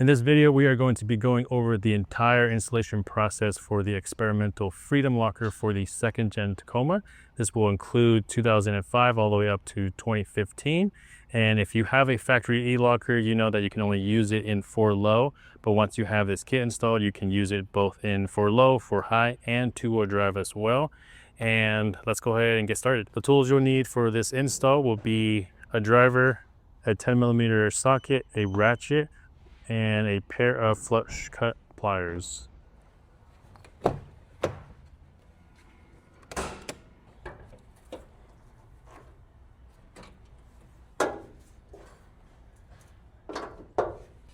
In this video, we are going to be going over the entire installation process for the experimental Freedom Locker for the second gen Tacoma. This will include 2005 all the way up to 2015. And if you have a factory e-locker, you know that you can only use it in 4 low. But once you have this kit installed, you can use it both in 4 low, 4 high, and 2-wheel drive as well. And let's go ahead and get started. The tools you'll need for this install will be a driver, a 10mm socket, a ratchet, and a pair of flush cut pliers. The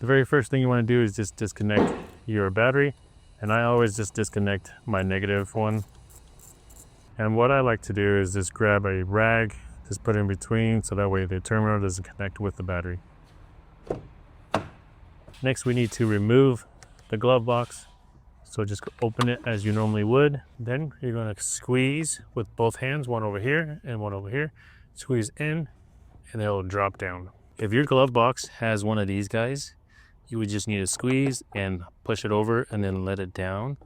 very first thing you want to do is just disconnect your battery, and I always just disconnect my negative one. And what I like to do is just grab a rag, just put it in between so that way the terminal doesn't connect with the battery. Next, we need to remove the glove box. So just open it as you normally would. Then you're going to squeeze with both hands, one over here and one over here. Squeeze in and it'll drop down. If your glove box has one of these guys, you would just need to squeeze and push it over and then let it down.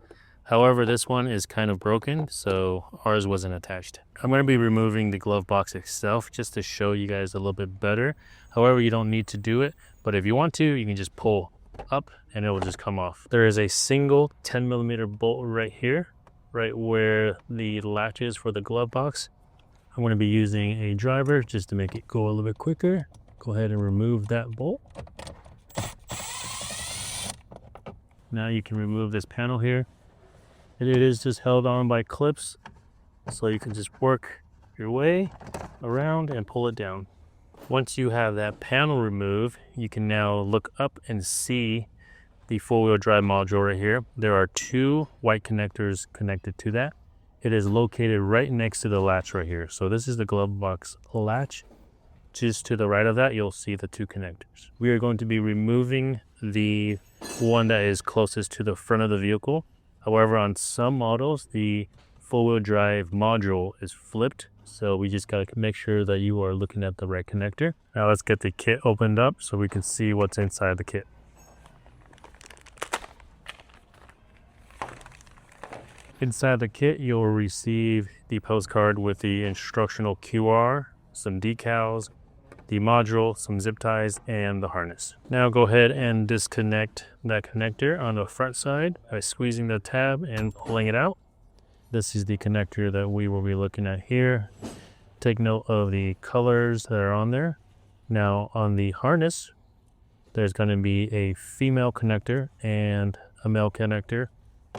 However, this one is kind of broken, so ours wasn't attached. I'm going to be removing the glove box itself just to show you guys a little bit better. However, you don't need to do it, but if you want to, you can just pull up and it will just come off. There is a single 10mm bolt right here, right where the latch is for the glove box. I'm going to be using a driver just to make it go a little bit quicker. Go ahead and remove that bolt. Now you can remove this panel here. It is just held on by clips, so you can just work your way around and pull it down. Once you have that panel removed, you can now look up and see the four-wheel drive module right here. There are 2 white connectors connected to that. It is located right next to the latch right here. So this is the glove box latch. Just to the right of that, you'll see the 2 connectors. We are going to be removing the one that is closest to the front of the vehicle. However, on some models, the four-wheel drive module is flipped. So we just got to make sure that you are looking at the right connector. Now let's get the kit opened up so we can see what's inside the kit. Inside the kit, you'll receive the postcard with the instructional QR, some decals, the module, some zip ties, and the harness. Now go ahead and disconnect that connector on the front side by squeezing the tab and pulling it out. This is the connector that we will be looking at here. Take note of the colors that are on there. Now on the harness, there's going to be a female connector and a male connector,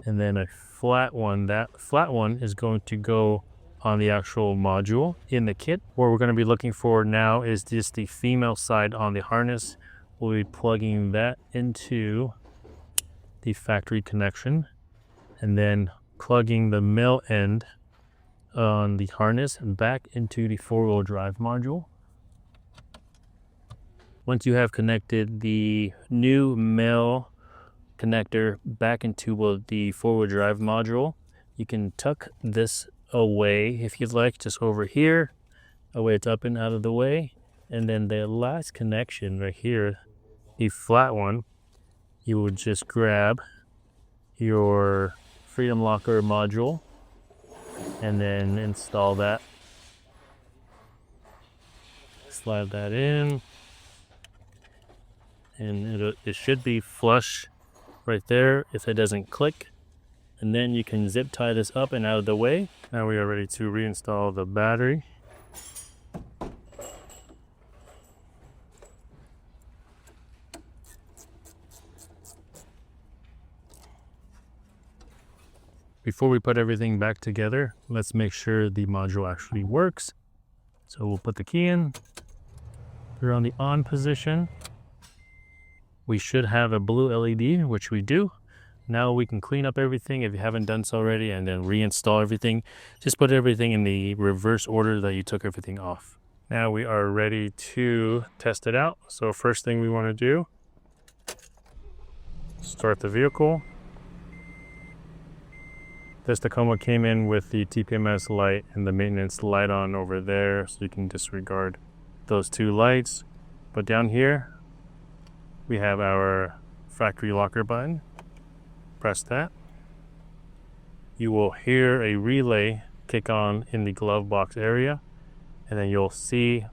and then a flat one. That flat one is going to go on the actual module in the kit. What we're going to be looking for now is just the female side on the harness. We'll be plugging that into the factory connection and then plugging the male end on the harness back into the four-wheel drive module. Once you have connected the new male connector back into the four-wheel drive module, you can tuck this away if you'd like, just over here, away it's up and out of the way. And then the last connection right here, the flat one, you would just grab your Freedom Locker module and then install that. Slide that in, and it should be flush right there if it doesn't click. And then you can zip tie this up and out of the way. Now we are ready to reinstall the battery. Before we put everything back together, let's make sure the module actually works. So we'll put the key in. We're on the on position. We should have a blue LED, which we do. Now we can clean up everything if you haven't done so already, and then reinstall everything. Just put everything in the reverse order that you took everything off. Now we are ready to test it out. So first thing we want to do, start the vehicle. This Tacoma came in with the TPMS light and the maintenance light on over there, so you can disregard those 2 lights. But down here, we have our factory locker button. Press that. You will hear a relay kick on in the glove box area, and then you'll see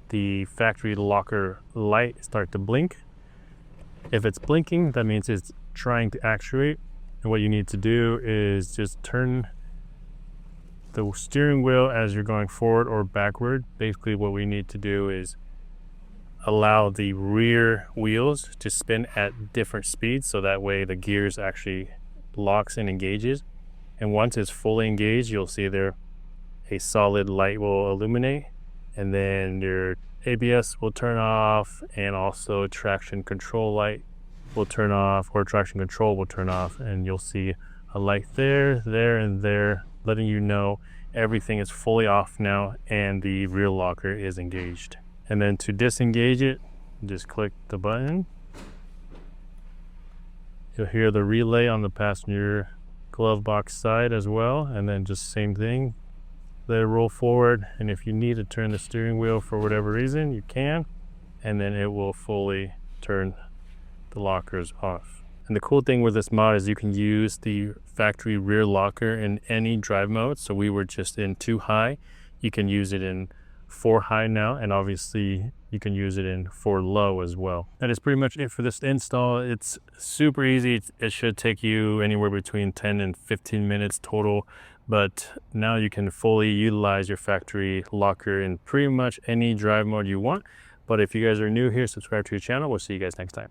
the factory locker light start to blink. If it's blinking, that means it's trying to actuate. And what you need to do is just turn the steering wheel as you're going forward or backward. Basically what we need to do is allow the rear wheels to spin at different speeds, so that way the gears actually locks and engages. And once it's fully engaged, you'll see there a solid light will illuminate, and then your ABS will turn off, and also traction control light will turn off, or traction control will turn off, and you'll see a light there, and there, letting you know everything is fully off now and the rear locker is engaged. And then to disengage it, just click the button. You'll hear the relay on the passenger glove box side as well, and then just same thing, let it roll forward, and if you need to turn the steering wheel for whatever reason, you can, and then it will fully turn the lockers off. And the cool thing with this mod is you can use the factory rear locker in any drive mode. So we were just in 2 high, you can use it in 4 high now, and obviously you can use it in 4 low as well. That is pretty much it for this install. It's super easy. It should take you anywhere between 10 and 15 minutes total, but now you can fully utilize your factory locker in pretty much any drive mode you want. But if you guys are new here, subscribe to your channel. We'll see you guys next time.